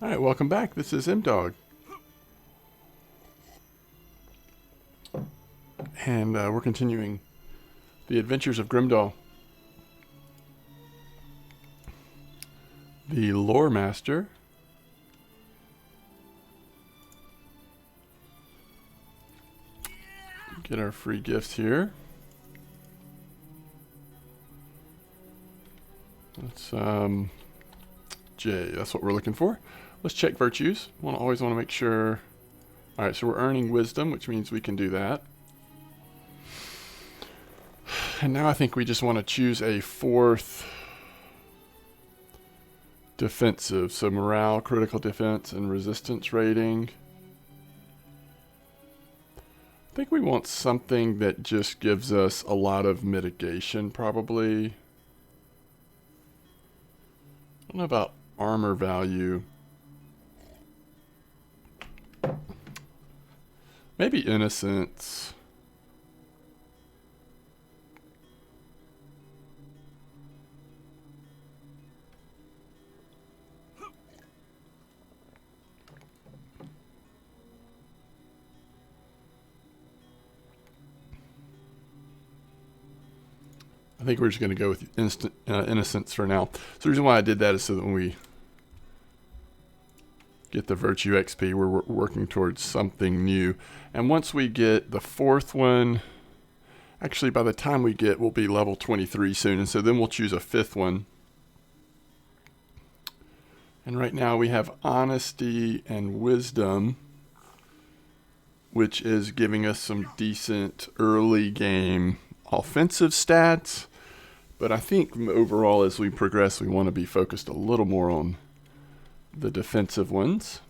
Alright, welcome back. This is M-Dog. And we're continuing the adventures of Grimdaw. The Lore Master. Get our free gifts here. That's J, that's what we're looking for. Let's check virtues. Always want to make sure. Alright, so we're earning wisdom, which means we can do that. And now I think we just want to choose a fourth defensive. So morale, critical defense, and resistance rating. I think we want something that just gives us a lot of mitigation, probably. I don't know about armor value. Maybe innocence. I think we're just going to go with innocence for now. So the reason why I did that is so that when we get the virtue XP, we're working towards something new. And once we get the fourth one, actually by the time we get, we'll be level 23 soon. And so then we'll choose a fifth one. And right now we have honesty and wisdom, which is giving us some decent early game offensive stats. But I think overall as we progress, we want to be focused a little more on the defensive ones.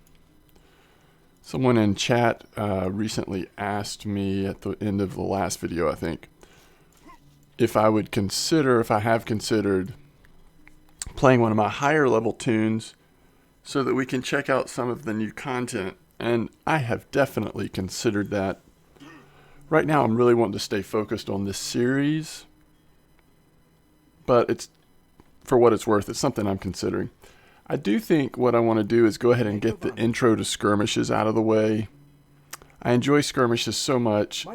Someone in chat recently asked me at the end of the last video, I think, if I have considered playing one of my higher level tunes so that we can check out some of the new content. And I have definitely considered that. Right now I'm really wanting to stay focused on this series, but it's, for what it's worth, it's something I'm considering. I do think what I want to do is go ahead and get the intro to Skirmishes out of the way. I enjoy Skirmishes so much.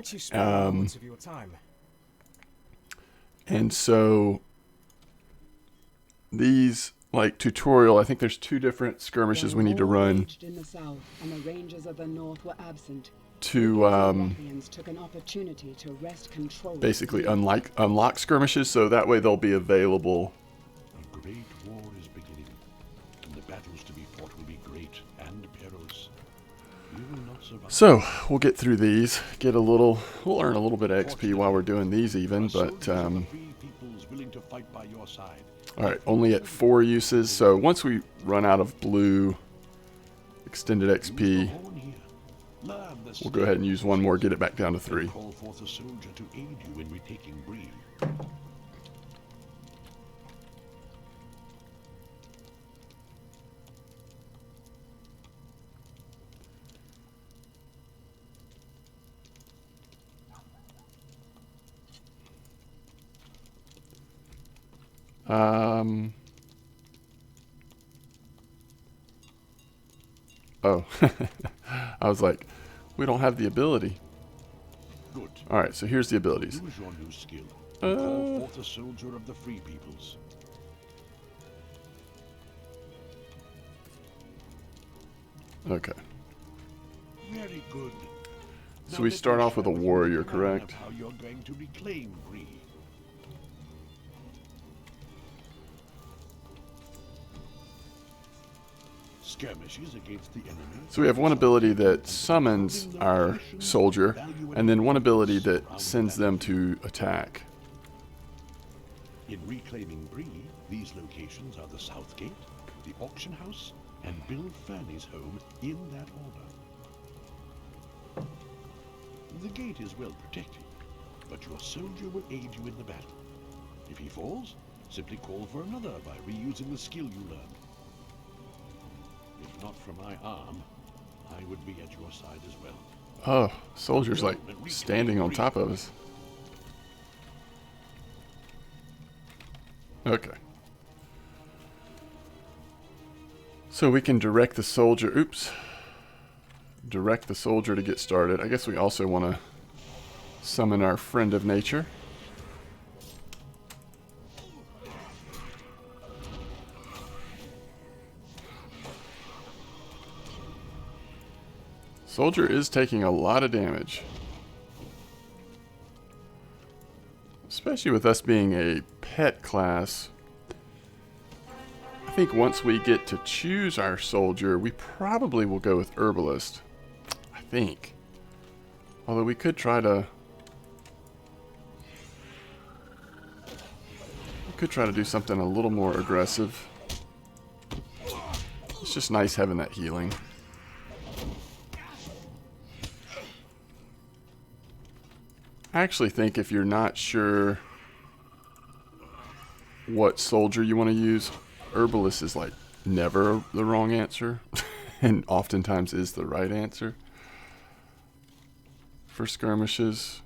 And so these, like tutorial, I think there's 2 different skirmishes we need to run to basically unlock skirmishes, so that way they'll be available. A great war is beginning, and the battles to be fought will be great and perilous. You will not survive. So we'll get through these, we'll earn a little bit of XP while we're doing these even, but alright, only at 4 uses, so once we run out of blue extended XP, we'll go ahead and use one more, get it back down to 3. Call forth a soldier to aid you in retaking Bree. Oh, I was like, we don't have the ability. Good. Alright, so here's the abilities. Use your new skill. Call forth a soldier of the free peoples. Okay. Very good. So we start off with a warrior, correct? How you're going to reclaim Bree. Skirmishes against the enemy. So we have one ability that summons our soldier, and then one ability that sends them to attack. In reclaiming Bree, these locations are the South Gate, the auction house, and Bill Fernie's home in that order. The gate is well protected, but your soldier will aid you in the battle. If he falls, simply call for another by reusing the skill you learned. If not for my arm, I would be at your side as well. Oh, soldier's like standing on top of us. Okay. So we can direct the soldier. Oops. Direct the soldier to get started. I guess we also want to summon our friend of nature. Soldier is taking a lot of damage. Especially with us being a pet class. I think once we get to choose our soldier, we probably will go with Herbalist. I think. Although we could try to... do something a little more aggressive. It's just nice having that healing. I actually think if you're not sure what soldier you want to use, Herbalist is like never the wrong answer and oftentimes is the right answer for skirmishes.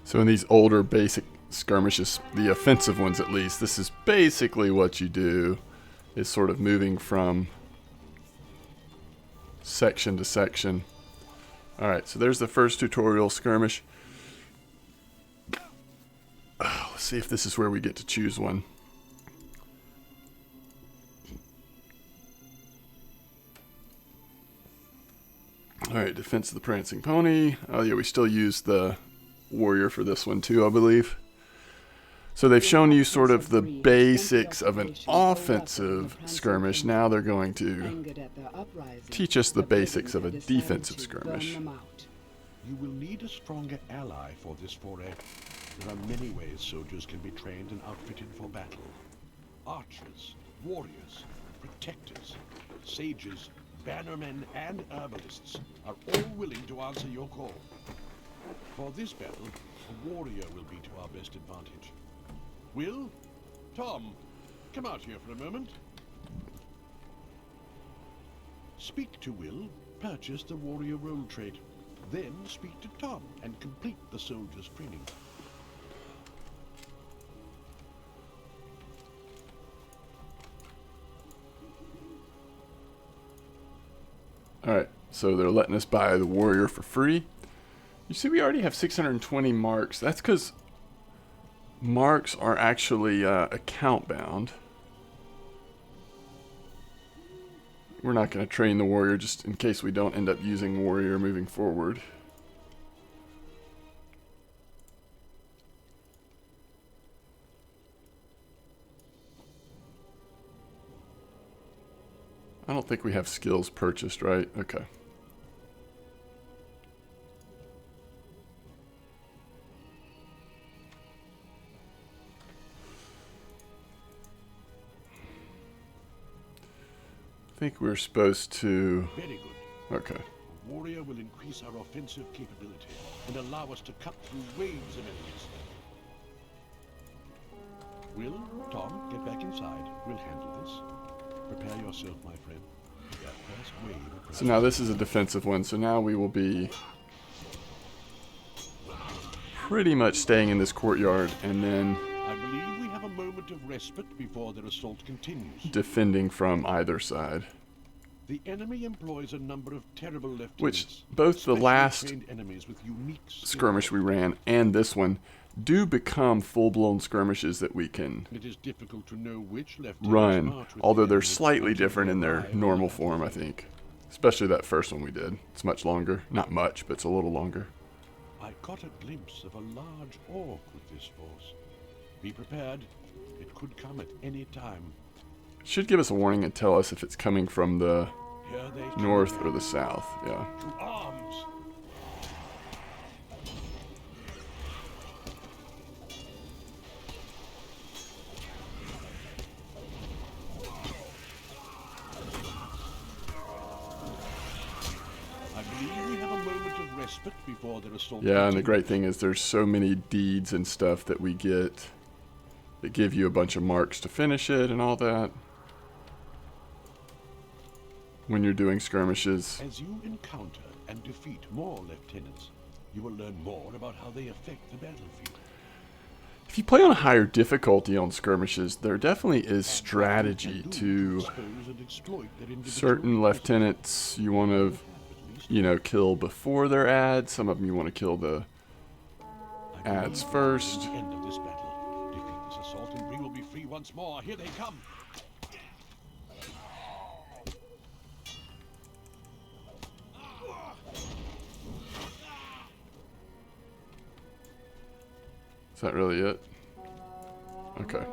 So in these older basic skirmishes, the offensive ones at least, this is basically what you do, is sort of moving from section to section. Alright, so there's the first tutorial skirmish. Let's see if this is where we get to choose one. Alright, defense of the prancing pony. Oh yeah, we still use the warrior for this one too, I believe. So they've shown you sort of the basics of an offensive skirmish. Now they're going to teach us the basics of a defensive skirmish. You will need a stronger ally for this foray. There are many ways soldiers can be trained and outfitted for battle. Archers, warriors, protectors, sages, bannermen, and herbalists are all willing to answer your call. For this battle, a warrior will be to our best advantage. Will? Tom, come out here for a moment. Speak to Will, purchase the warrior role trait. Then speak to Tom and complete the soldier's training. Alright, so they're letting us buy the warrior for free. You see, we already have 620 marks. That's because marks are actually account bound. We're not going to train the warrior just in case we don't end up using warrior moving forward. I don't think we have skills purchased, right? Okay. I think we're supposed to... Very good. Okay. A warrior will increase our offensive capability and allow us to cut through waves of enemies. Will, Tom, get back inside. We'll handle this. Prepare yourself, my friend. That first wave of So now this is a defensive one, so now we will be pretty much staying in this courtyard, and then... I believe we have a moment of respite before their assault continues. defending from either side. The enemy employs a number of terrible lieutenants. Which both the last trained enemies with unique skirmish we ran and this one do become full-blown skirmishes that we can It is difficult to know which run, march with although the they're enemy slightly until different they in their arrive normal on the form, I battlefield. think. Especially that first one we did. It's much longer. Not much, but it's a little longer. I caught a glimpse of a large orc with this force. Be prepared. It could come at any time. Should give us a warning and tell us if it's coming from the Here they north come. or the south. Yeah. To arms! I believe we have a moment of respite before their assault. Yeah, and the continues. great thing is there's so many deeds and stuff that we get that give you a bunch of marks to finish it and all that when you're doing skirmishes. As you encounter and defeat more lieutenants, you will learn more about how they affect the battlefield. If you play on a higher difficulty on skirmishes, there definitely is strategy to Expose and exploit their individual certain lieutenants you want to, you know, kill before their ads. Some of them you want to kill the ads first. The end of this battle. Defeat this assault and we will be free once more. Here they come. Is that really it? Okay.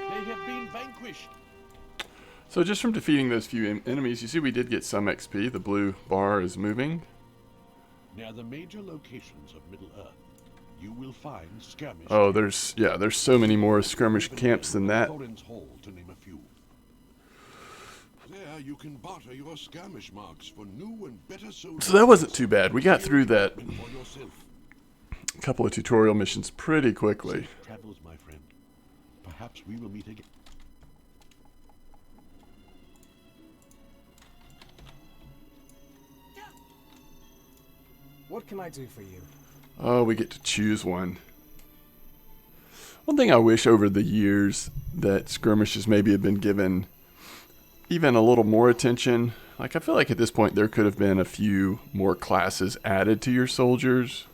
They have been vanquished. So just from defeating those few enemies, you see we did get some XP. The blue bar is moving. Near the major locations of Middle Earth, you will find skirmish. Oh, there's so many more skirmish camps than that. Thorin's Hall, to name a few. There you can barter your skirmish marks for new and better soldiers. So that wasn't too bad. We got through that For yourself. couple of tutorial missions pretty quickly. Safe travels, my friend. Perhaps we will meet again. What can I do for you? Oh, we get to choose one. One thing I wish over the years that skirmishes maybe have been given even a little more attention. Like, I feel like at this point there could have been a few more classes added to your soldiers.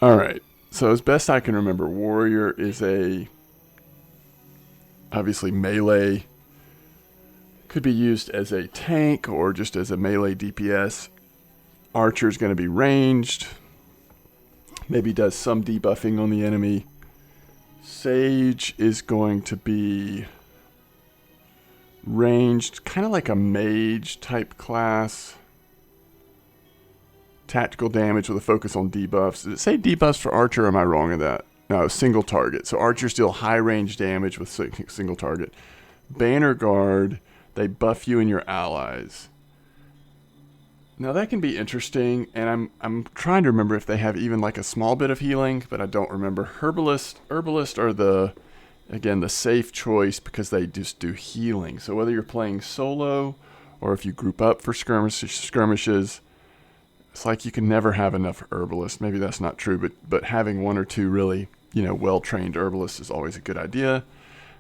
Alright, so as best I can remember, warrior is obviously melee. Could be used as a tank or just as a melee DPS. Archer is going to be ranged. Maybe does some debuffing on the enemy. Sage is going to be ranged, kind of like a mage type class. Tactical damage with a focus on debuffs. Does it say debuffs for Archer, or am I wrong in that? No, single target. So Archer's still high range damage with single target. Banner Guard, they buff you and your allies. Now that can be interesting, and I'm trying to remember if they have even like a small bit of healing, but I don't remember. Herbalist are the safe choice because they just do healing. So whether you're playing solo or if you group up for skirmishes, it's like you can never have enough herbalists. Maybe that's not true, but having one or two really, well-trained herbalists is always a good idea.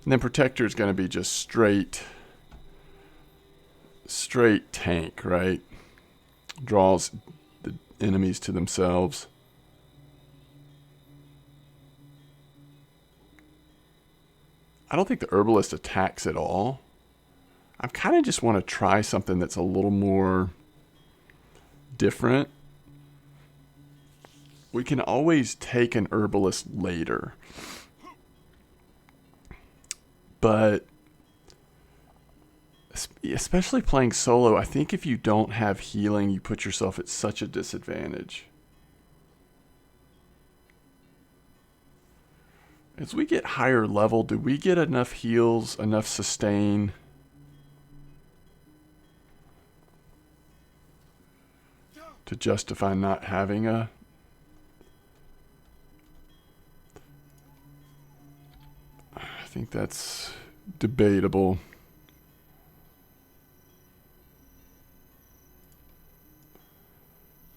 And then protector is going to be just straight tank, right? Draws the enemies to themselves. I don't think the herbalist attacks at all. I kind of just want to try something that's a little more different. We can always take an herbalist later. But especially playing solo, I think if you don't have healing, you put yourself at such a disadvantage. As we get higher level, do we get enough heals, enough sustain? to justify not having a. I think that's debatable.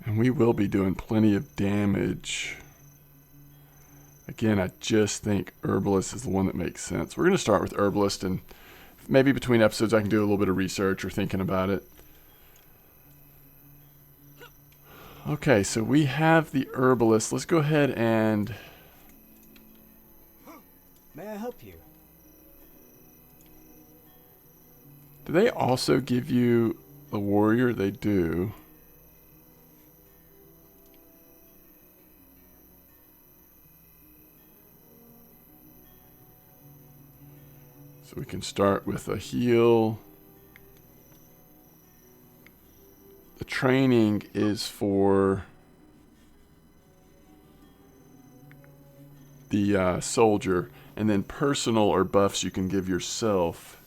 And we will be doing plenty of damage. Again, I just think Herbalist is the one that makes sense. We're going to start with Herbalist, and maybe between episodes I can do a little bit of research or thinking about it. Okay, so we have the Herbalist. Let's go ahead and... May I help you? Do they also give you the Warrior? They do. So we can start with a heal. The training is for the soldier, and then personal or buffs you can give yourself.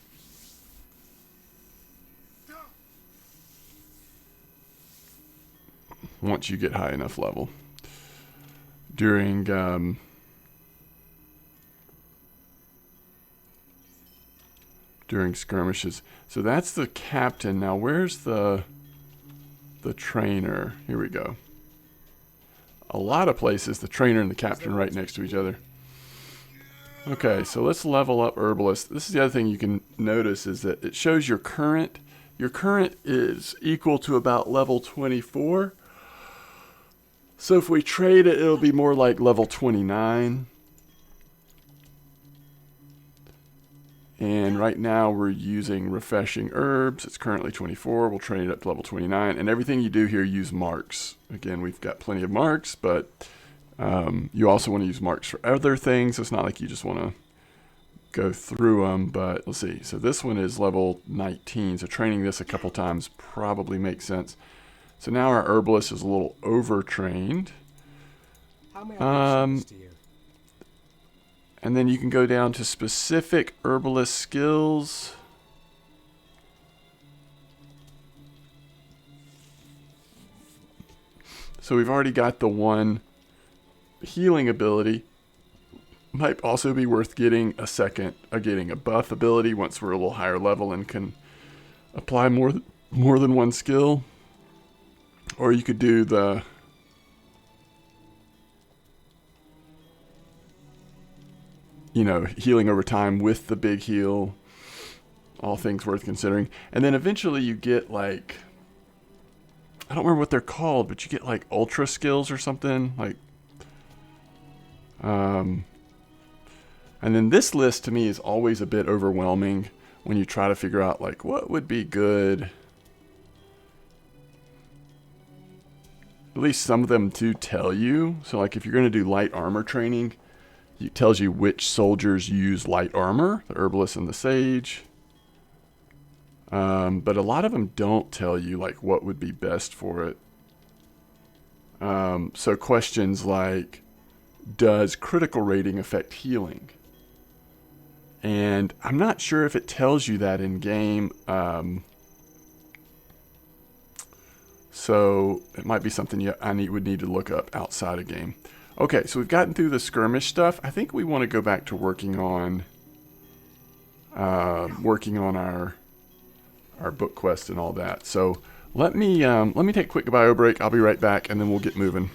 Once you get high enough level. During skirmishes. So that's the captain. Now where's the trainer? Here we go. A lot of places the trainer and the captain right next to each other. Okay, so let's level up Herbalist. This is the other thing you can notice is that it shows your current. Your current is equal to about level 24. So if we trade it, it'll be more like level 29. And right now we're using refreshing herbs. It's currently 24. We'll train it up to level 29. And everything you do here, use marks. Again, we've got plenty of marks, but you also want to use marks for other things. It's not like you just want to go through them, but let's see. So this one is level 19. So training this a couple times probably makes sense. So now our Herbalist is a little overtrained. How may I be service to you? And then you can go down to specific Herbalist skills. So we've already got the one healing ability. Might also be worth getting getting a buff ability once we're a little higher level and can apply more than one skill. Or you could do the healing over time with the big heal. All things worth considering. And then eventually you get like, I don't remember what they're called, but you get like ultra skills or something. Like, and then this list to me is always a bit overwhelming when you try to figure out like what would be good. At least some of them do tell you. So like if you're going to do light armor training, it tells you which soldiers use light armor, the Herbalist and the Sage. But a lot of them don't tell you like what would be best for it. So questions like, does critical rating affect healing? And I'm not sure if it tells you that in game. So it might be something I would need to look up outside of game. Okay, so we've gotten through the skirmish stuff. I think we want to go back to working on our book quest and all that. So let me take a quick bio break. I'll be right back, and then we'll get moving.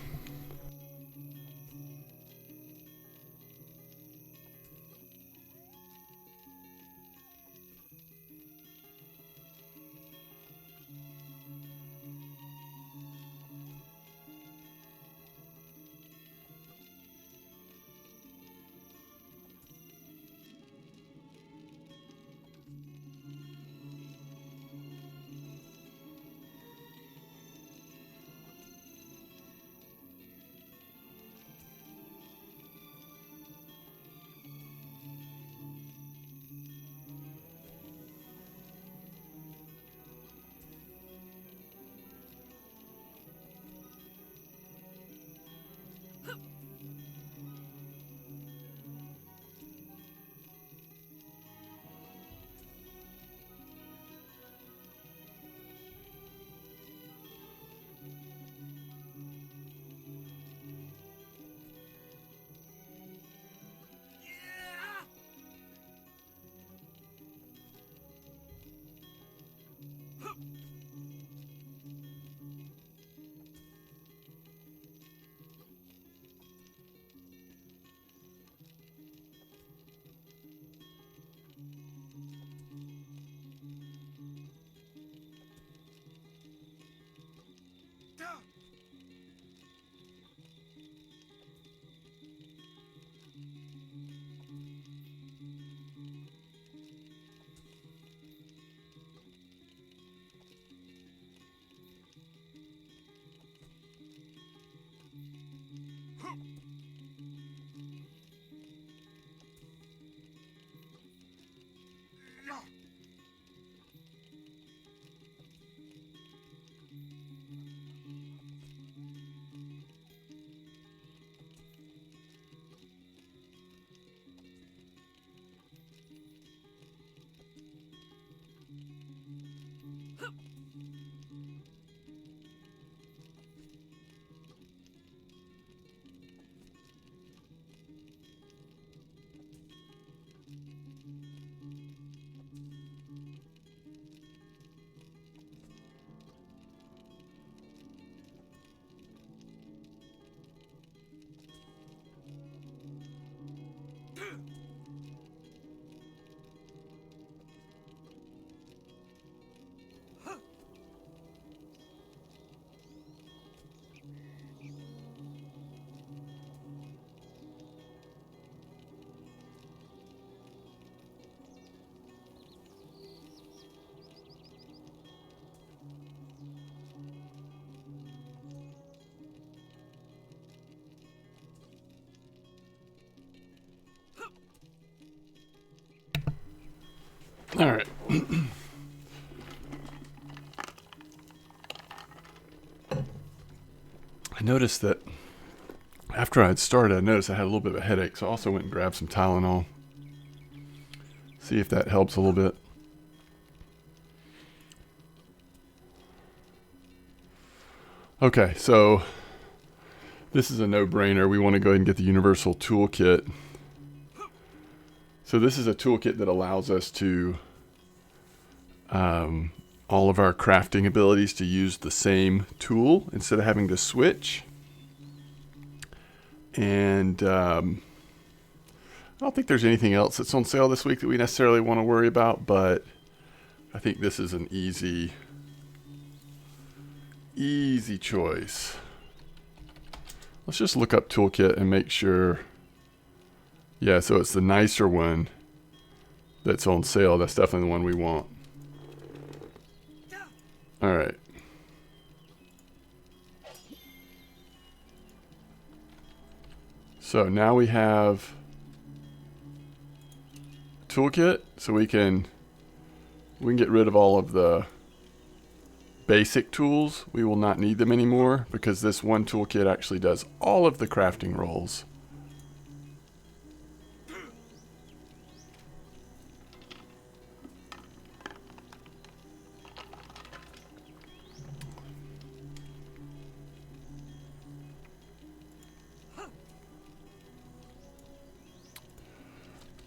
noticed that after I'd started, I noticed I had a little bit of a headache, so I also went and grabbed some Tylenol. See if that helps a little bit. Okay, so this is a no-brainer. We want to go ahead and get the Universal Toolkit. So this is a toolkit that allows us to, all of our crafting abilities to use the same tool instead of having to switch. And I don't think there's anything else that's on sale this week that we necessarily want to worry about, but I think this is an easy choice. Let's just look up toolkit and make sure. Yeah, so it's the nicer one that's on sale. That's definitely the one we want. All right. So now we have toolkit, so we can get rid of all of the basic tools. We will not need them anymore because this one toolkit actually does all of the crafting roles.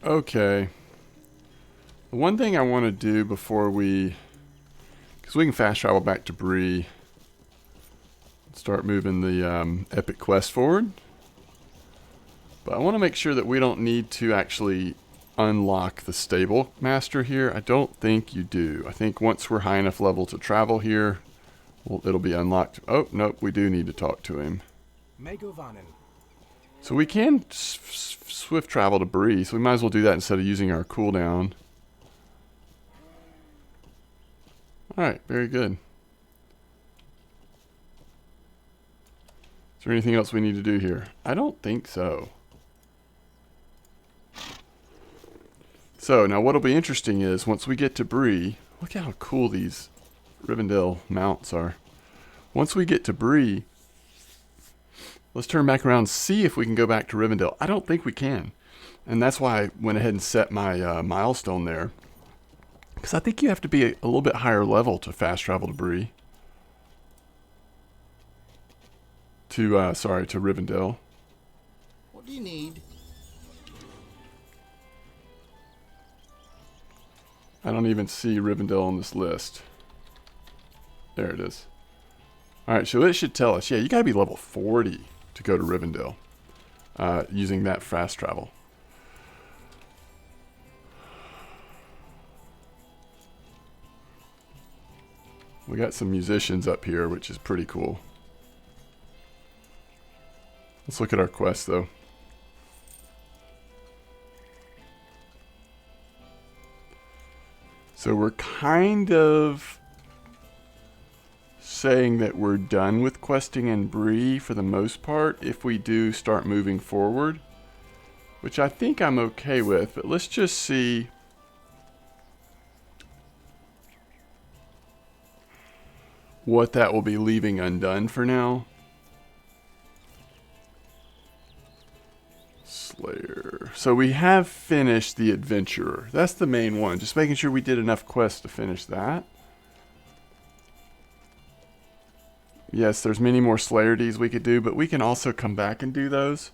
Okay. The one thing I want to do before we we can fast travel back to Bree. Start moving the epic quest forward. But I want to make sure that we don't need to actually unlock the stable master here. I don't think you do. I think once we're high enough level to travel here, well, it'll be unlocked. Oh, nope, we do need to talk to him. So we can swift travel to Bree, so we might as well do that instead of using our cooldown. Alright, very good. Is there anything else we need to do here? I don't think so. So, now what'll be interesting is, once we get to Bree, look at how cool these Rivendell mounts are. Once we get to Bree, let's turn back around and see if we can go back to Rivendell. I don't think we can. And that's why I went ahead and set my milestone there. Because I think you have to be a little bit higher level to fast travel to Bree. To Rivendell. What do you need? I don't even see Rivendell on this list. There it is. Alright, so it should tell us, yeah, you gotta be level 40 to go to Rivendell. Using that fast travel. We got some musicians up here, which is pretty cool. Let's look at our quest, though. So we're kind of saying that we're done with questing in Bree for the most part if we do start moving forward, which I think I'm okay with, but let's just see. What that will be leaving undone for now. Slayer. So we have finished the Adventurer. That's the main one. Just making sure we did enough quests to finish that. Yes, there's many more Slayer deeds we could do, but we can also come back and do those.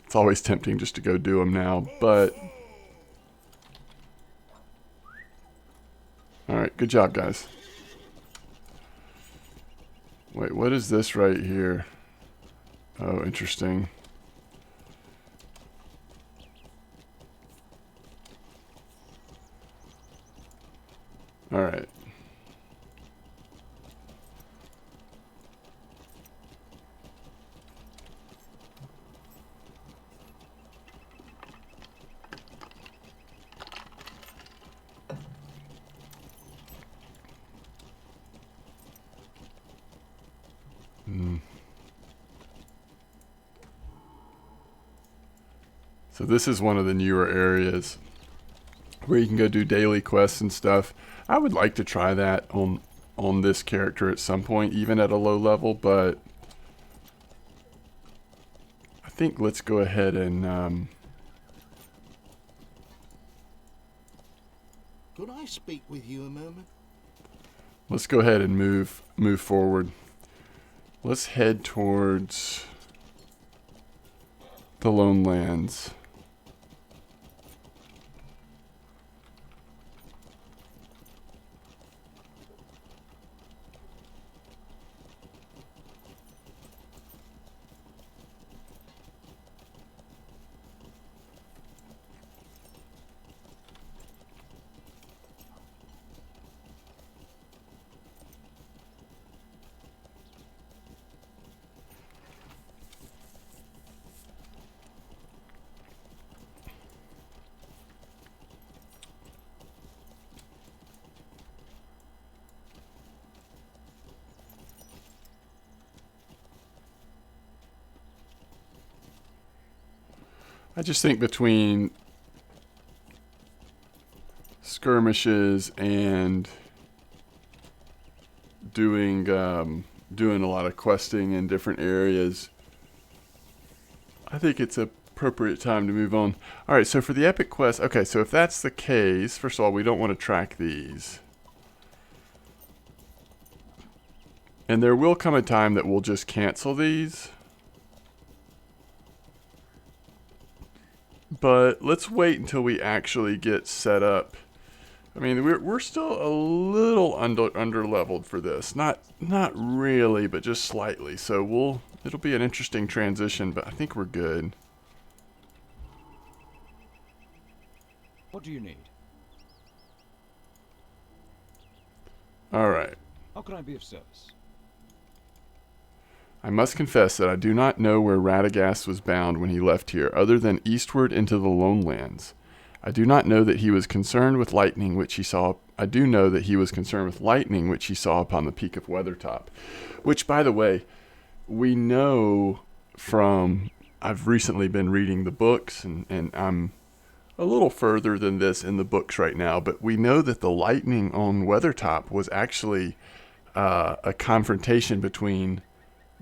It's always tempting just to go do them now, but alright, good job, guys. Wait, what is this right here? Oh, interesting. Alright. So this is one of the newer areas where you can go do daily quests and stuff. I would like to try that on on this character at some point, even at a low level, but I think let's go ahead and Could I speak with you a moment? let's go ahead and move forward. Let's head towards the Lonelands. I just think between skirmishes and doing a lot of questing in different areas, I think it's an appropriate time to move on. All right, so for the epic quest, okay, so if that's the case, first of all, we don't want to track these. And there will come a time that we'll just cancel these. But let's wait until we actually get set up. I mean, we're still a little under leveled for this. Not really, but just slightly. So it'll be an interesting transition, but I think we're good. What do you need? All right. How can I be of service? I must confess that I do not know where Radagast was bound when he left here, other than eastward into the Lonelands. I do not know that he was concerned with lightning, which he saw. I do know that he was concerned with lightning, which he saw upon the peak of Weathertop. Which, by the way, we know from. I've recently been reading the books, and I'm a little further than this in the books right now. But we know that the lightning on Weathertop was actually a confrontation between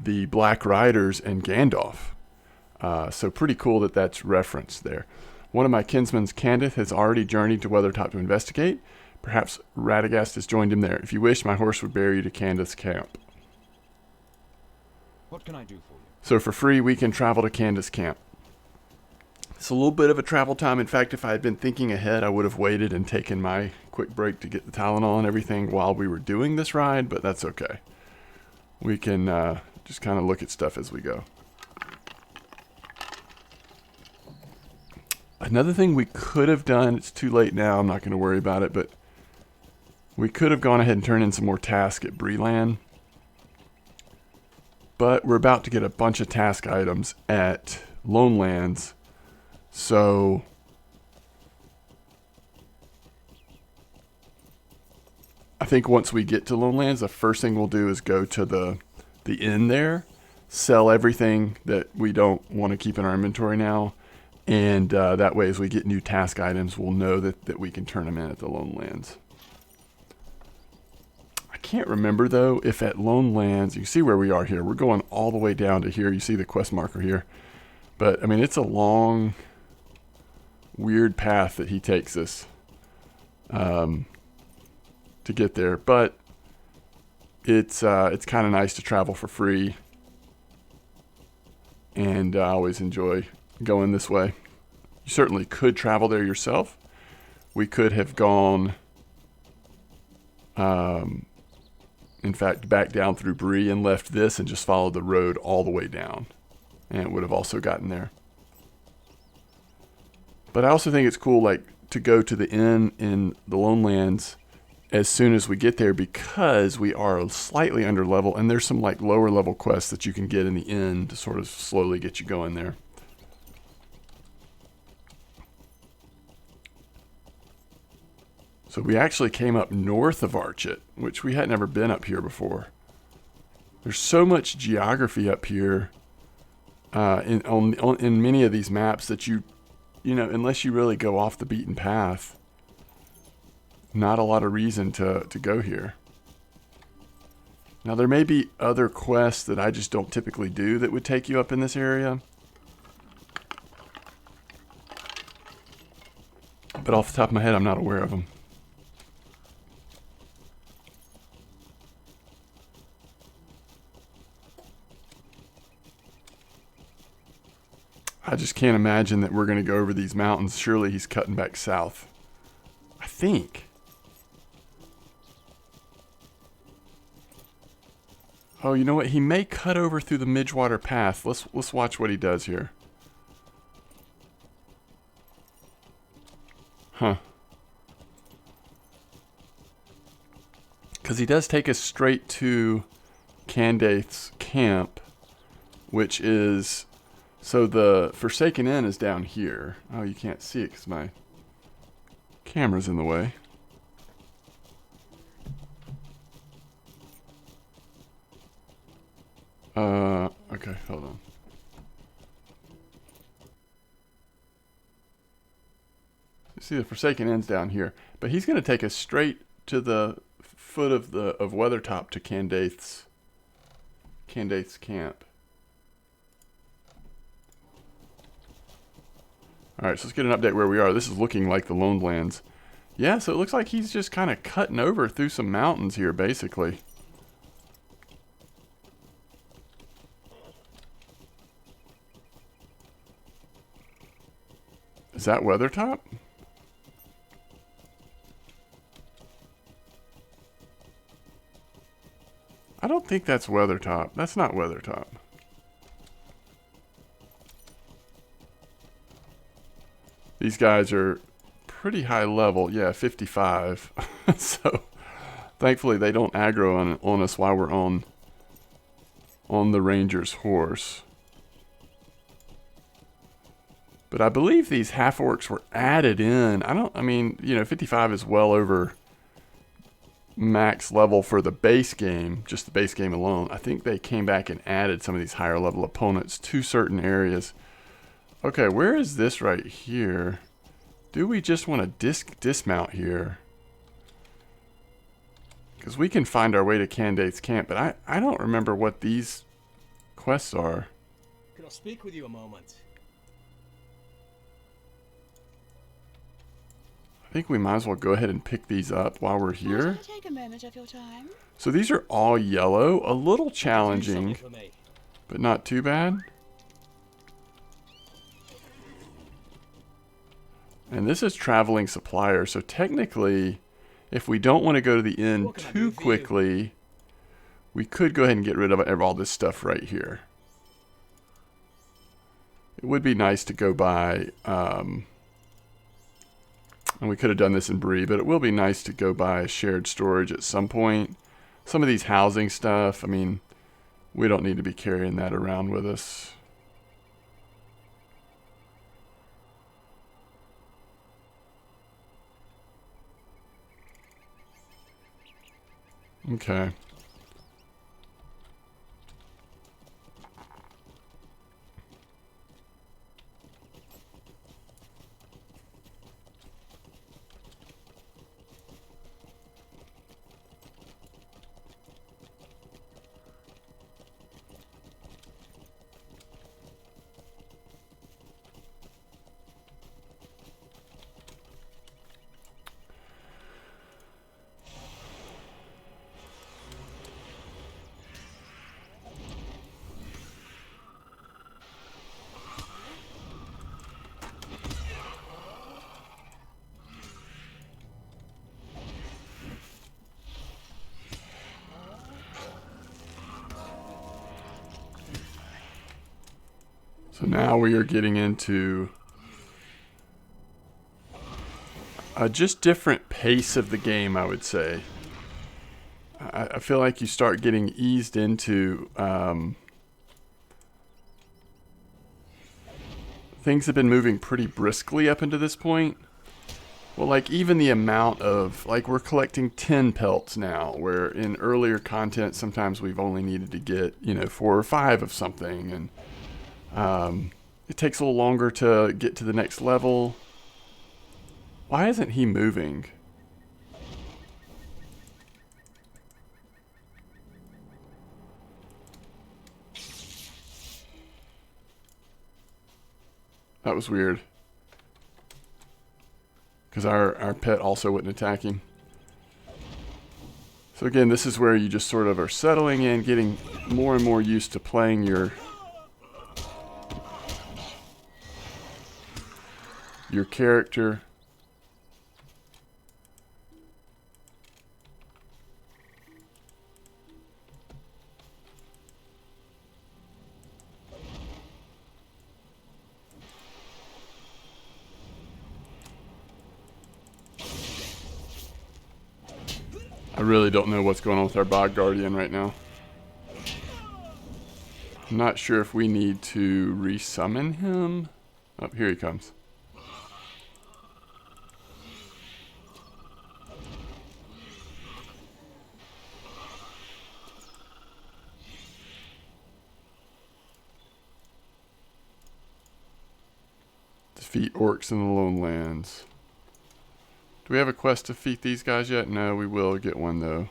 the Black Riders and Gandalf. So pretty cool that that's referenced there. One of my kinsmen, Candith, has already journeyed to Weathertop to investigate. Perhaps Radagast has joined him there. If you wish, my horse would bear you to Candith's camp. What can I do for you? So for free, we can travel to Candith's camp. It's a little bit of a travel time. In fact, if I had been thinking ahead, I would have waited and taken my quick break to get the Tylenol and everything while we were doing this ride, but that's okay. We can just kind of look at stuff as we go. Another thing we could have done, it's too late now, I'm not going to worry about it, but we could have gone ahead and turned in some more tasks at Breland. But we're about to get a bunch of task items at Lonelands, so I think once we get to Lonelands, the first thing we'll do is go to the inn there, sell everything that we don't want to keep in our inventory now, and that way as we get new task items, we'll know that we can turn them in at the Lonelands. I can't remember though if at Lonelands, you see where we are here, we're going all the way down to here, you see the quest marker here, but I mean it's a long weird path that he takes us to get there, but it's kind of nice to travel for free, and I always enjoy going this way. You certainly could travel there yourself. We could have gone, in fact, back down through Bree and left this and just followed the road all the way down, and it would have also gotten there. But I also think it's cool, like, to go to the inn in the Lonelands as soon as we get there, because we are slightly under level, and there's some like lower level quests that you can get in the inn to sort of slowly get you going there. So we actually came up north of Archet, which we had never been up here before. There's so much geography up here in many of these maps that you know, unless you really go off the beaten path, not a lot of reason to go here. Now there may be other quests that I just don't typically do that would take you up in this area. But off the top of my head, I'm not aware of them. I just can't imagine that we're going to go over these mountains. Surely he's cutting back south. I think. Oh, you know what? He may cut over through the Midgewater Path. Let's watch what he does here. Huh. Because he does take us straight to Candaith's camp, which is... So the Forsaken Inn is down here. Oh, you can't see it because my camera's in the way. Okay, hold on. You see the Forsaken Inn's down here, but he's going to take us straight to the foot of Weathertop to Candaith's camp. Alright, so let's get an update where we are. This is looking like the Lonelands. Yeah, so it looks like he's just kind of cutting over through some mountains here, basically. Is that Weathertop? I don't think that's Weathertop. That's not Weathertop. These guys are pretty high level. Yeah, 55. So, thankfully they don't aggro on us while we're on the Ranger's horse. But I believe these half-orcs were added in. I mean, you know, 55 is well over max level for the base game, just the base game alone. I think they came back and added some of these higher level opponents to certain areas. Okay, where is this right here? Do we just want to dismount here? Because we can find our way to Candaith's camp, but I don't remember what these quests are. Can I speak with you a moment? I think we might as well go ahead and pick these up while we're here. Might I take a moment of your time? So these are all yellow, a little challenging, but not too bad. And this is traveling supplier, so technically, if we don't want to go to the inn too quickly, we could go ahead and get rid of all this stuff right here. It would be nice to go by, and we could have done this in Bree, but it will be nice to go by shared storage at some point. Some of these housing stuff, I mean, we don't need to be carrying that around with us. Okay. So now we are getting into a just different pace of the game, I would say. I feel like you start getting eased into things have been moving pretty briskly up into this point. Well, like even the amount of, like we're collecting 10 pelts now, where in earlier content sometimes we've only needed to get, you know, 4 or 5 of something, and it takes a little longer to get to the next level. Why isn't he moving? That was weird. Because our pet also wouldn't attack him. So again, this is where you just sort of are settling in, getting more and more used to playing your character. I really don't know what's going on with our Bog Guardian right now. I'm not sure if we need to resummon him. Oh, here he comes. Defeat orcs in the Lonelands. Do we have a quest to defeat these guys yet? No, we will get one though.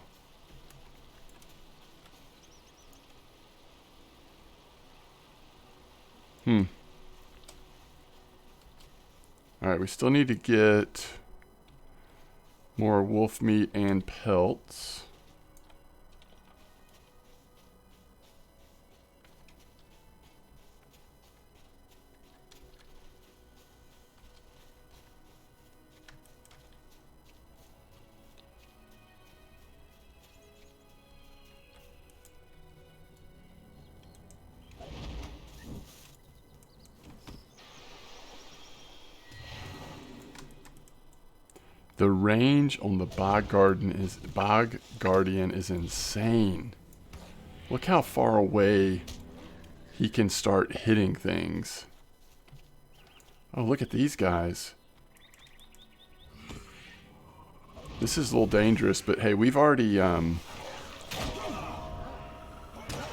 Alright, we still need to get more wolf meat and pelts. The range on the Bog Guardian is insane. Look how far away he can start hitting things. Oh, look at these guys. This is a little dangerous, but hey, we've already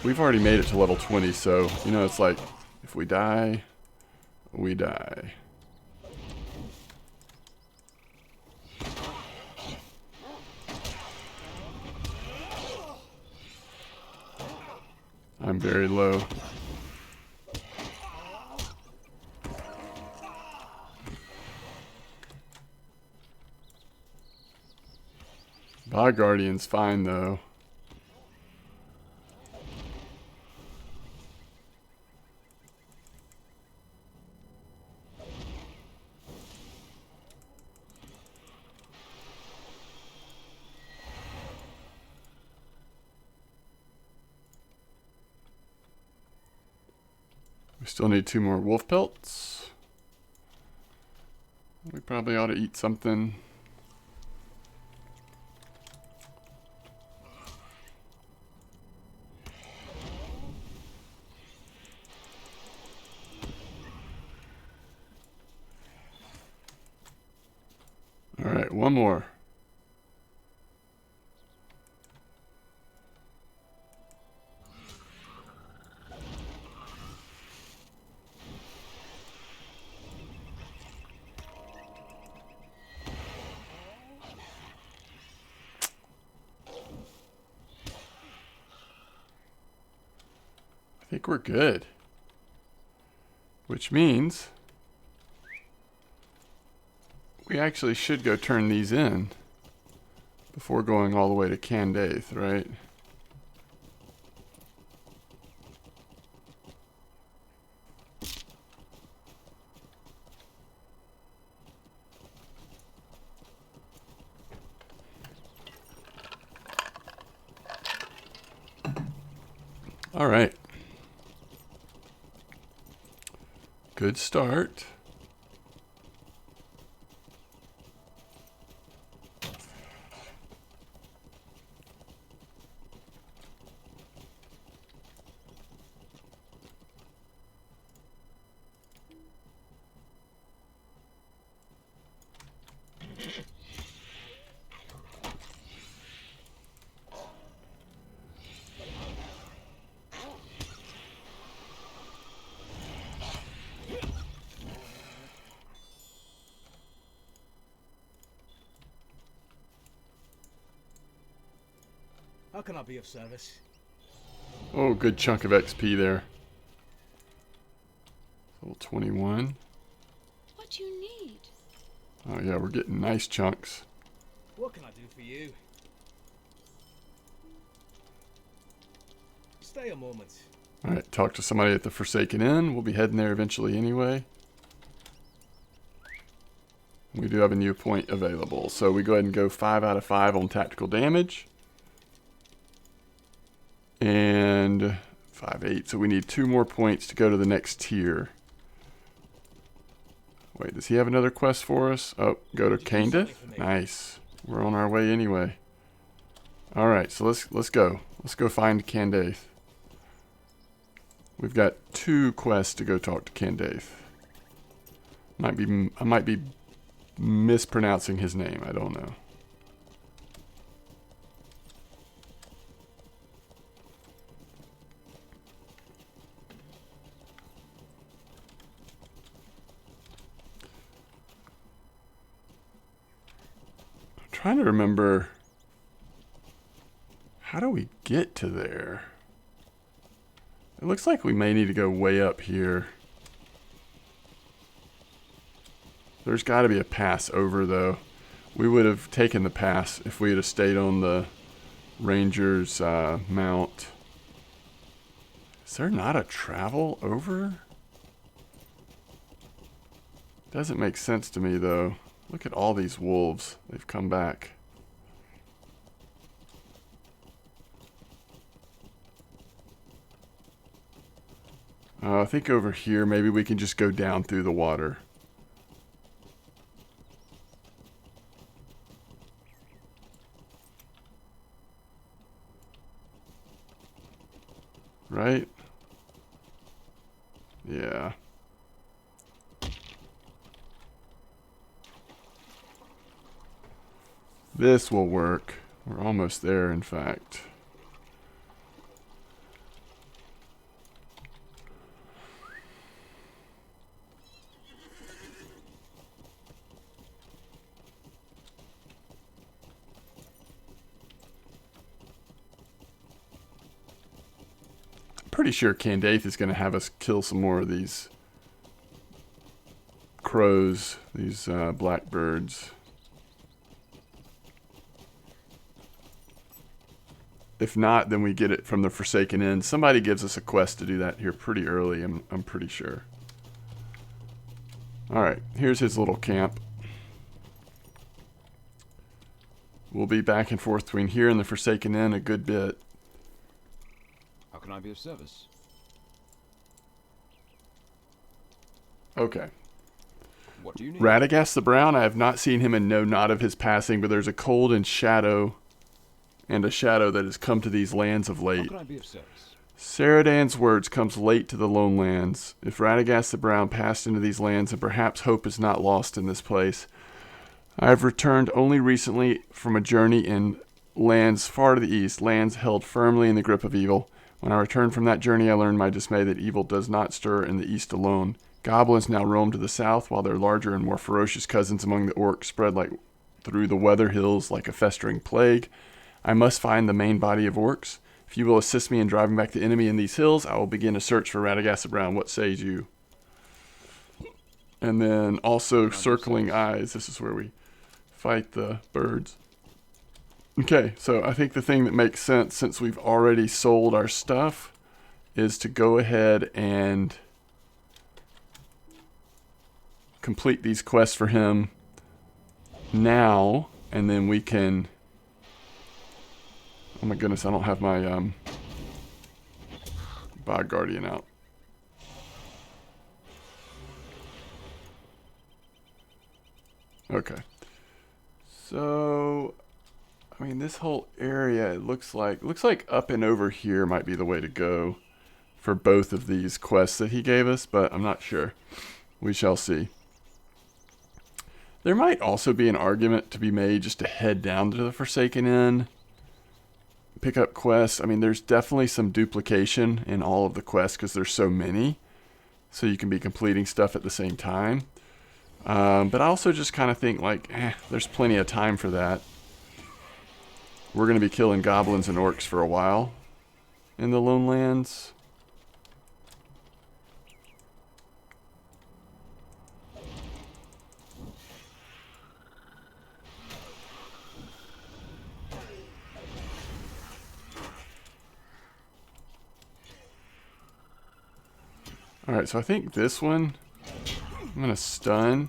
made it to level 20, so you know it's like if we die, we die. I'm very low. Bog Guardian's fine though. We still need 2 more wolf pelts. We probably ought to eat something. All right, one more. I think we're good. Which means we actually should go turn these in before going all the way to Candaith, right? All right. Good start. How can I be of service? Oh, good chunk of XP there. Level 21. Oh yeah, we're getting nice chunks. What can I do for you? Stay a moment. Alright, talk to somebody at the Forsaken Inn. We'll be heading there eventually anyway. We do have a new point available. So we go ahead and go 5 out of 5 on tactical damage. And 5, 8. So we need 2 more points to go to the next tier. Wait, does he have another quest for us? Oh, go to Candaith? Nice. We're on our way anyway. Alright, so let's go. Let's go find Candaith. We've got 2 quests to go talk to Candaith. I might be mispronouncing his name. I don't know. I'm trying to remember. How do we get to there? It looks like we may need to go way up here. There's got to be a pass over, though. We would have taken the pass if we had stayed on the Ranger's mount. Is there not a travel over? Doesn't make sense to me, though. Look at all these wolves. They've come back. I think over here, maybe we can just go down through the water. Right? Yeah. This will work. We're almost there, in fact. Pretty sure Candaith is going to have us kill some more of these crows, these blackbirds. If not, then we get it from the Forsaken Inn. Somebody gives us a quest to do that here pretty early, I'm pretty sure. Alright, here's his little camp. We'll be back and forth between here and the Forsaken Inn a good bit. How can I be of service? Okay. What do you need? Radagast the Brown, I have not seen him and know not of his passing, but there's a cold and shadow, and a shadow that has come to these lands of How late. can I be of service? Saradan's words comes late to the Lonelands. If Radagast the Brown passed into these lands, and perhaps hope is not lost in this place. I have returned only recently from a journey in lands far to the east, lands held firmly in the grip of evil. When I returned from that journey, I learned my dismay that evil does not stir in the east alone. Goblins now roam to the south, while their larger and more ferocious cousins among the orcs spread like through the weather hills like a festering plague. I must find the main body of orcs. If you will assist me in driving back the enemy in these hills, I will begin a search for Radagast the Brown. What says you? And then also circling eyes. This is where we fight the birds. Okay, so I think the thing that makes sense, since we've already sold our stuff, is to go ahead and complete these quests for him now, and then we can... Oh my goodness, I don't have my Bog Guardian out. Okay. So... I mean, this whole area, it looks like up and over here might be the way to go for both of these quests that he gave us, but I'm not sure. We shall see. There might also be an argument to be made just to head down to the Forsaken Inn, pick up quests. I mean, there's definitely some duplication in all of the quests because there's so many, so you can be completing stuff at the same time. But I also just kind of think like, there's plenty of time for that. We're going to be killing goblins and orcs for a while in the Lonelands. Alright, so I think this one, I'm going to stun.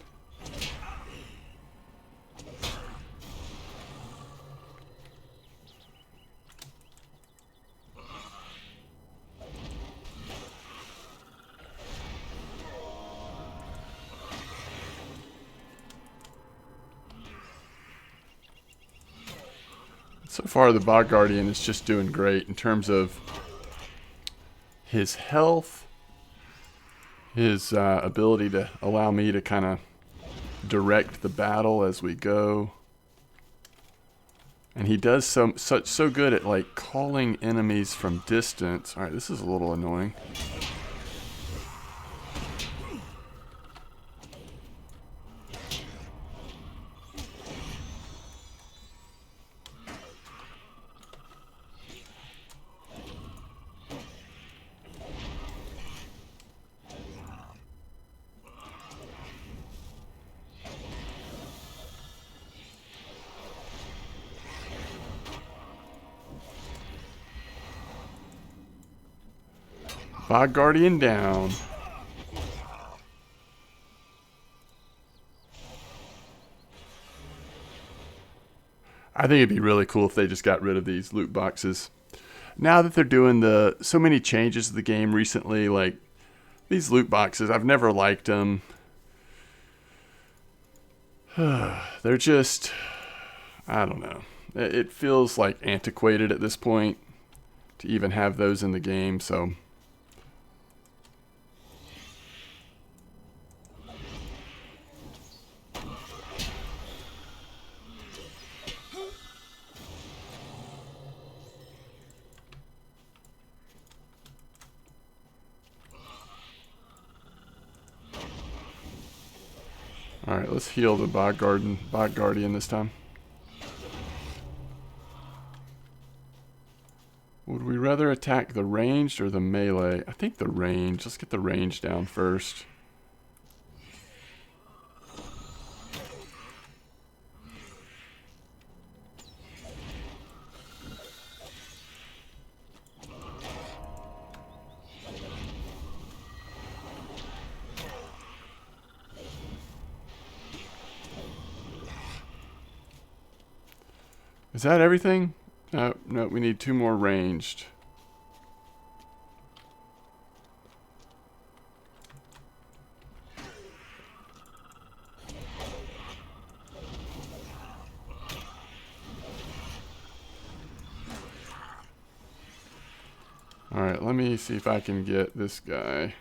So far, the Bog Guardian is just doing great in terms of his health, his ability to allow me to kind of direct the battle as we go. And he does so good at like calling enemies from distance. All right, this is a little annoying. Bog Guardian down. I think it'd be really cool if they just got rid of these loot boxes. Now that they're doing so many changes to the game recently, like these loot boxes, I've never liked them. They're just, I don't know. It feels like antiquated at this point to even have those in the game, so. Alright, let's heal the Bog Guardian this time. Would we rather attack the ranged or the melee? I think the range. Let's get the range down first. Is that everything? No, we need 2 more ranged. Alright, let me see if I can get this guy.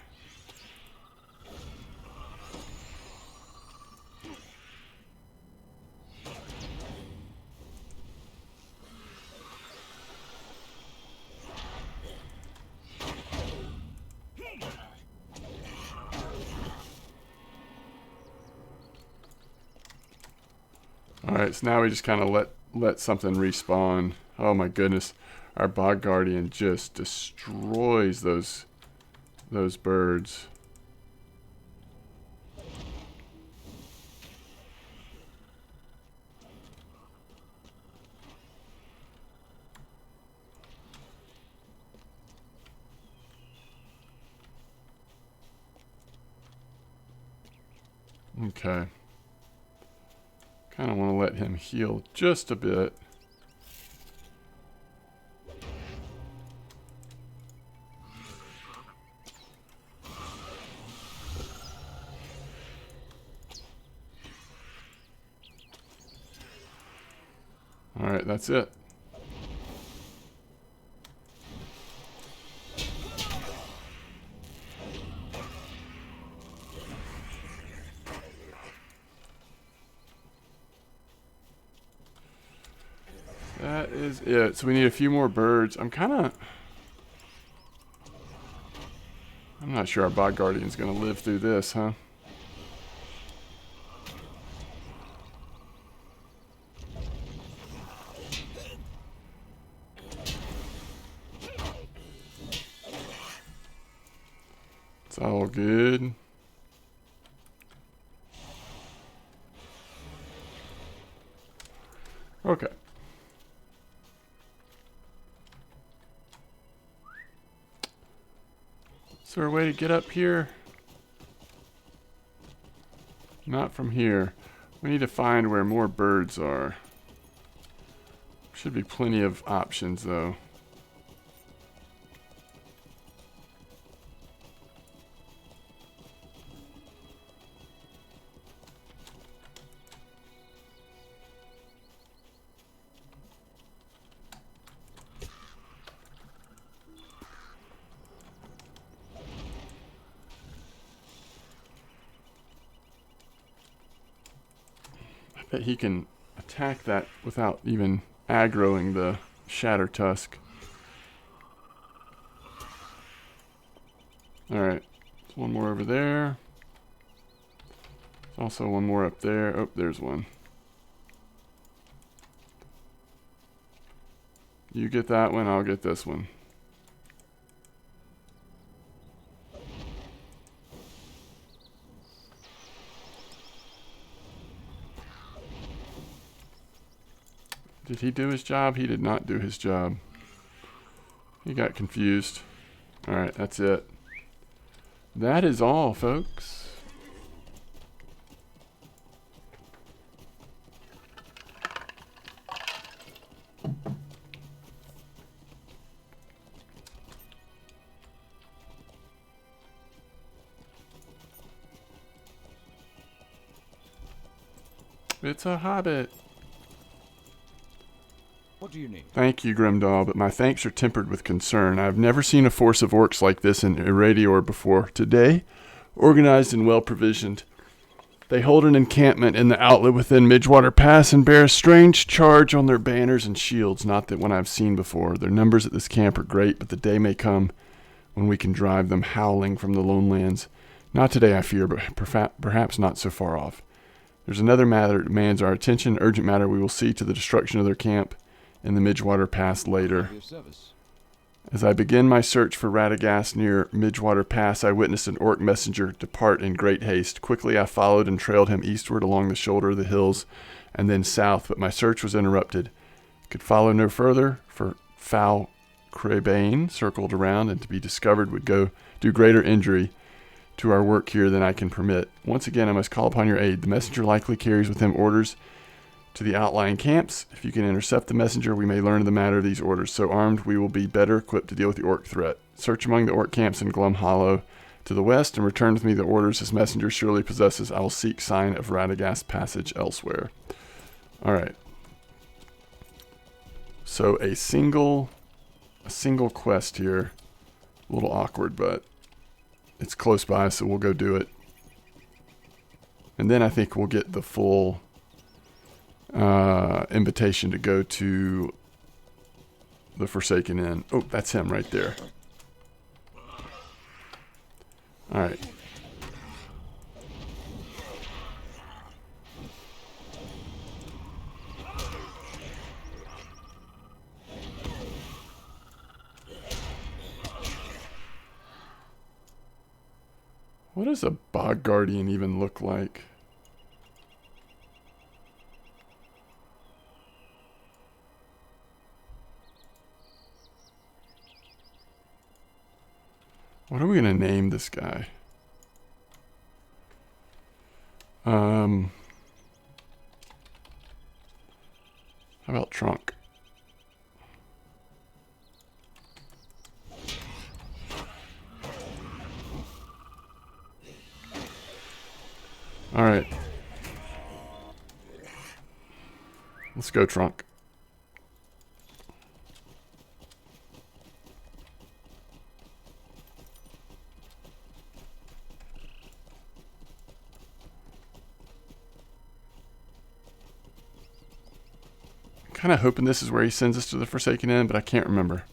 Alright, so now we just kind of let something respawn. Oh my goodness. Our Bog Guardian just destroys those birds. Okay. Kind of want to let him heal just a bit. All right, that's it. That is it. So we need a few more birds. I'm not sure our Bog Guardian's going to live through this, huh? It's all good. Okay. there a way to get up here? Not from here. We need to find where more birds are. Should be plenty of options though. That he can attack that without even aggroing the Shatter Tusk. Alright, there's one more over there. There's also one more up there. Oh, there's one. You get that one, I'll get this one. Did he do his job? He did not do his job. He got confused. Alright, that's it. That is all, folks. It's a hobbit. What do you need? Thank you, Grimdaw, but my thanks are tempered with concern. I have never seen a force of orcs like this in Irradior before. Today, organized and well-provisioned, they hold an encampment in the outlet within Midgewater Pass and bear a strange charge on their banners and shields, not that one I've seen before. Their numbers at this camp are great, but the day may come when we can drive them howling from the Lonelands. Not today, I fear, but perhaps not so far off. There's another matter that demands our attention, urgent matter. We will see to the destruction of their camp in the Midgewater Pass later. As I begin my search for Radagast near Midgewater Pass, I witnessed an orc messenger depart in great haste. Quickly I followed and trailed him eastward along the shoulder of the hills and then south, but my search was interrupted. Could follow no further, for foul Crabane circled around, and to be discovered would do greater injury to our work here than I can permit. Once again I must call upon your aid. The messenger likely carries with him orders to the outlying camps. If you can intercept the messenger, we may learn of the matter of these orders. So armed, we will be better equipped to deal with the orc threat. Search among the orc camps in Glum Hollow to the west, and return with me the orders his messenger surely possesses. I will seek sign of Radagast passage elsewhere. Alright. So a single quest here. A little awkward, but it's close by, so we'll go do it. And then I think we'll get the full invitation to go to the Forsaken Inn. Oh, that's him right there. Alright. What does a Bog Guardian even look like? What are we going to name this guy? How about Trunk? All right. Let's go, Trunk. Kind of hoping this is where he sends us to the Forsaken Inn, but I can't remember.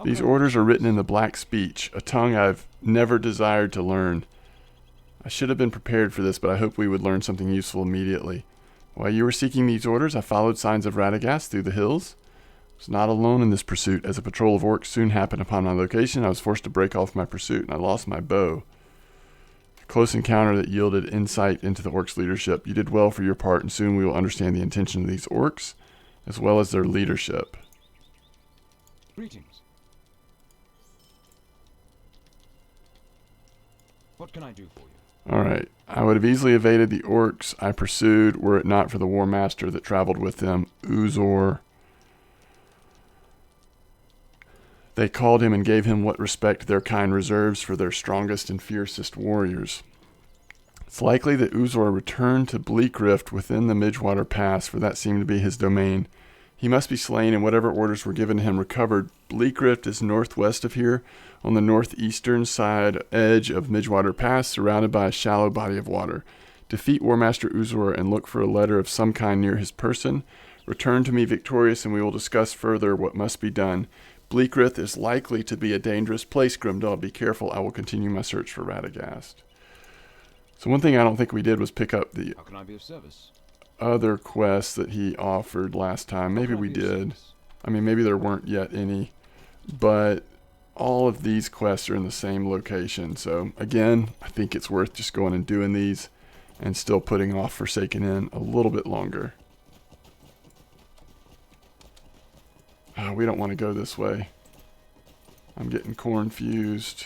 These orders are written in the Black Speech, a tongue I've never desired to learn. I should have been prepared for this, but I hoped we would learn something useful immediately. While you were seeking these orders, I followed signs of Radagast through the hills. I was not alone in this pursuit. As a patrol of orcs soon happened upon my location, I was forced to break off my pursuit, and I lost my bow. A close encounter that yielded insight into the orcs' leadership. You did well for your part, and soon we will understand the intention of these orcs, as well as their leadership. Greetings. What can I do for you? Alright. I would have easily evaded the orcs I pursued were it not for the War Master that traveled with them, Uzor. They called him and gave him what respect their kind reserves for their strongest and fiercest warriors. It's likely that Uzor returned to Bleak Rift within the Midgewater Pass, for that seemed to be his domain. He must be slain, and whatever orders were given to him recovered. Bleak Rift is northwest of here, on the northeastern side edge of Midgewater Pass, surrounded by a shallow body of water. Defeat War Master Uzor and look for a letter of some kind near his person. Return to me victorious, and we will discuss further what must be done. Bleak Rift is likely to be a dangerous place, Grimdaw. Be careful. I will continue my search for Radagast. So one thing I don't think we did was pick up the How can I be of service? other quests that he offered last time. Maybe we did. I mean, maybe there weren't yet any. But all of these quests are in the same location. So again, I think it's worth just going and doing these and still putting off Forsaken Inn a little bit longer. We don't want to go this way. I'm getting confused.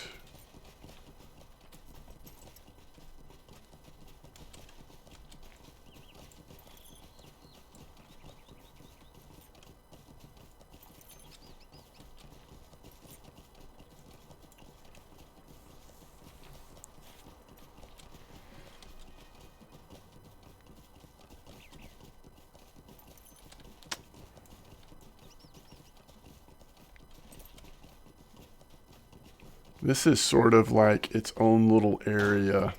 This is sort of like its own little area.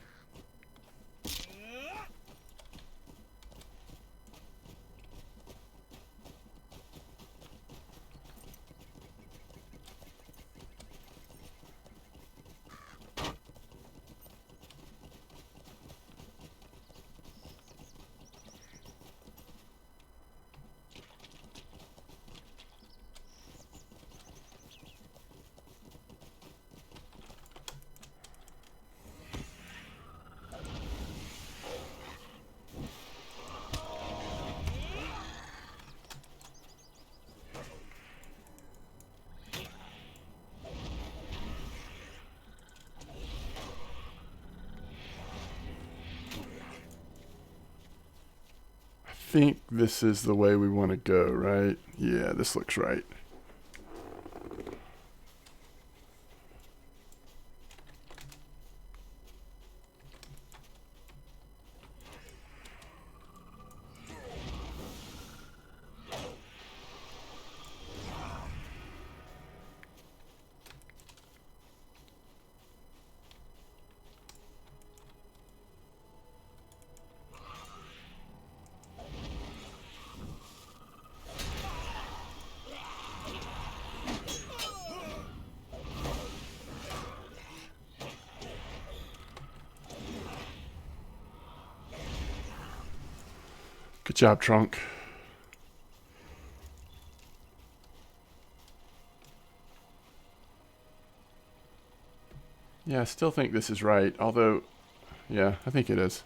I think this is the way we want to go, right? Yeah, this looks right. Good job, Trunk. Yeah, I still think this is right, although, yeah, I think it is.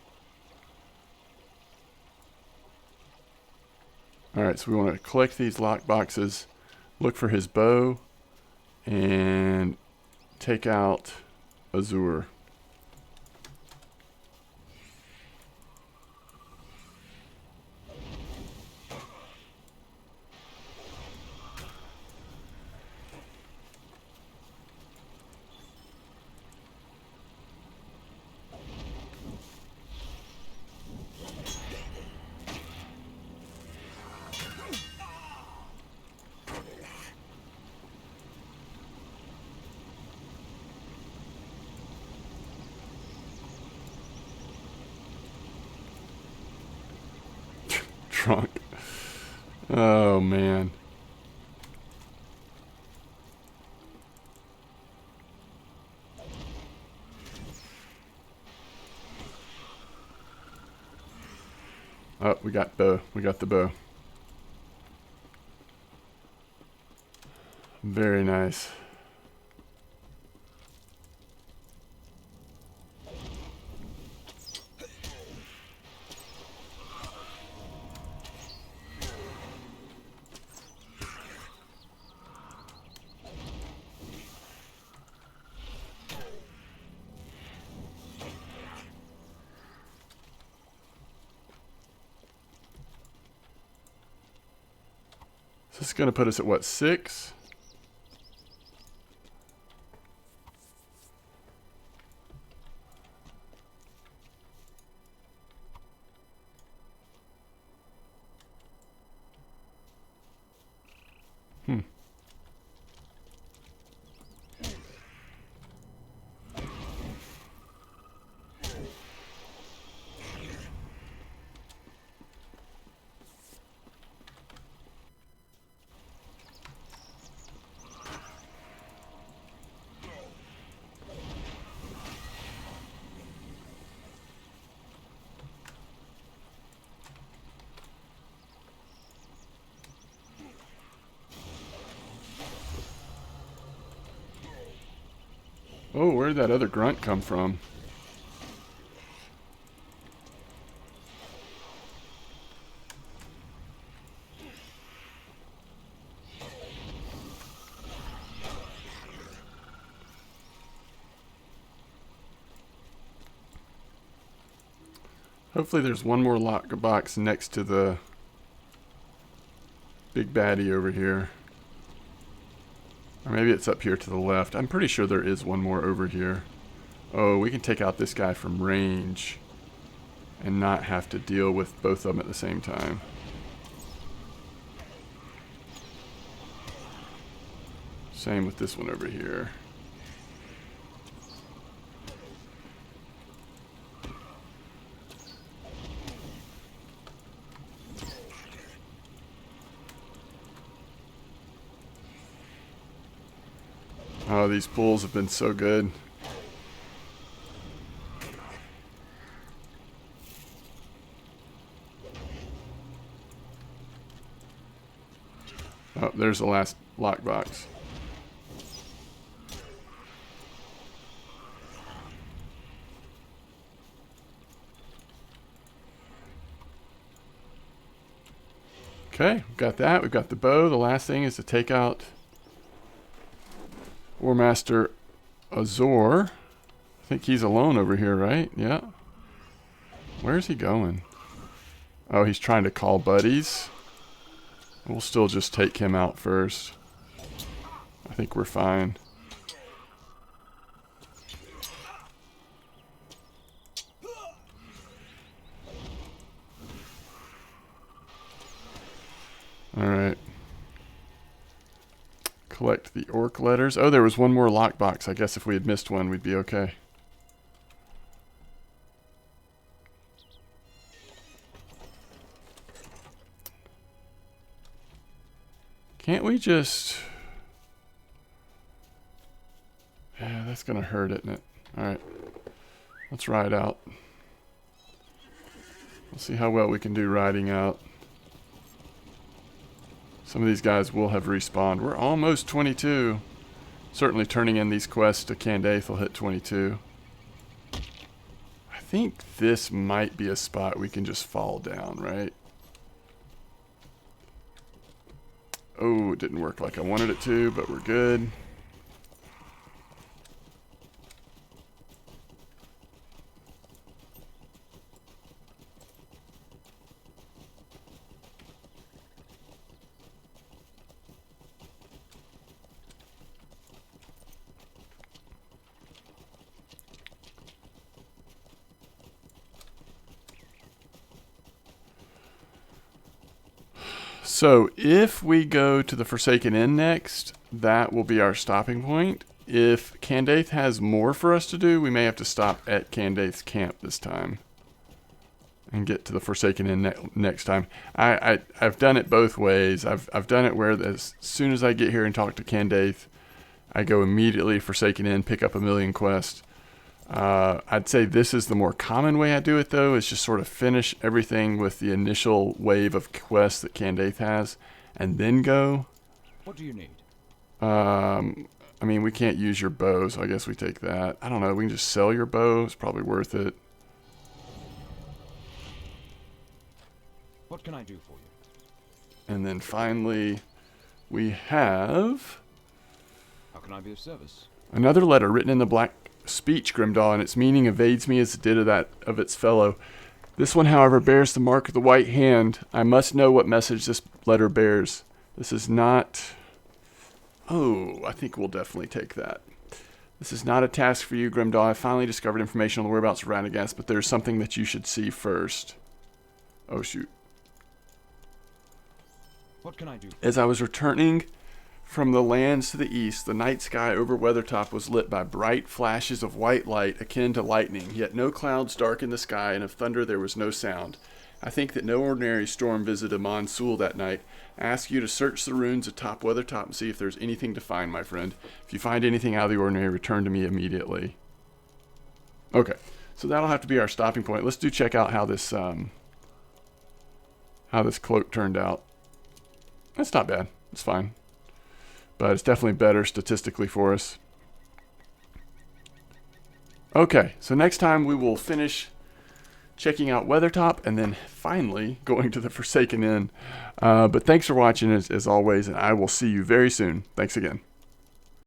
Alright, so we want to collect these lock boxes, look for his bow, and take out Azure. Trunk. Oh, man. Oh, we got bow. We got the bow. Very nice. So this is going to put us at what, 6? Oh, where did that other grunt come from? Hopefully there's one more lockbox next to the big baddie over here. Or maybe it's up here to the left. I'm pretty sure there is one more over here. Oh, we can take out this guy from range and not have to deal with both of them at the same time. Same with this one over here. Oh, these pulls have been so good. Oh, there's the last lockbox. Okay, we've got that. We've got the bow. The last thing is to take out War Master Azor. I think he's alone over here, right? Yeah. Where's he going? Oh, he's trying to call buddies. We'll still just take him out first. I think we're fine. Alright. Collect the orc letters. Oh, there was one more lockbox. I guess if we had missed one, we'd be okay. Can't we just... Yeah, that's going to hurt, isn't it? Alright. Let's ride out. We'll see how well we can do riding out. Some of these guys will have respawned. We're almost 22. Certainly turning in these quests to Candaith will hit 22. I think this might be a spot we can just fall down, right? Oh, it didn't work like I wanted it to, but we're good. So if we go to the Forsaken Inn next, that will be our stopping point. If Candaith has more for us to do, we may have to stop at Candaith's camp this time and get to the Forsaken Inn next time. I've done it both ways. I've done it where as soon as I get here and talk to Candaith, I go immediately Forsaken Inn, pick up a million quests. I'd say this is the more common way I do it, though, is just sort of finish everything with the initial wave of quests that Candaith has, and then go. What do you need? I mean, we can't use your bow, so I guess we take that. I don't know, we can just sell your bow. It's probably worth it. What can I do for you? And then finally, we have... How can I be of service? Another letter written in the black speech, Grimdaw, and its meaning evades me as it did of that of its fellow. This one, however, bears the mark of the white hand. I must know what message this letter bears. This is not... Oh, I think we'll definitely take that. This is not a task for you, Grimdaw. I finally discovered information on the whereabouts of Radagast, but there's something that you should see first. Oh, shoot. What can I do? As I was returning from the lands to the east, the night sky over Weathertop was lit by bright flashes of white light akin to lightning, yet no clouds darkened the sky, and of thunder there was no sound. I think that no ordinary storm visited Monsool that night. I ask you to search the ruins atop Weathertop and see if there's anything to find, my friend. If you find anything out of the ordinary, return to me immediately. Okay, so that'll have to be our stopping point. Let's check out how this cloak turned out. That's not bad. It's fine. But it's definitely better statistically for us. Okay, so next time we will finish checking out Weathertop and then finally going to the Forsaken Inn. But thanks for watching as always, and I will see you very soon. Thanks again.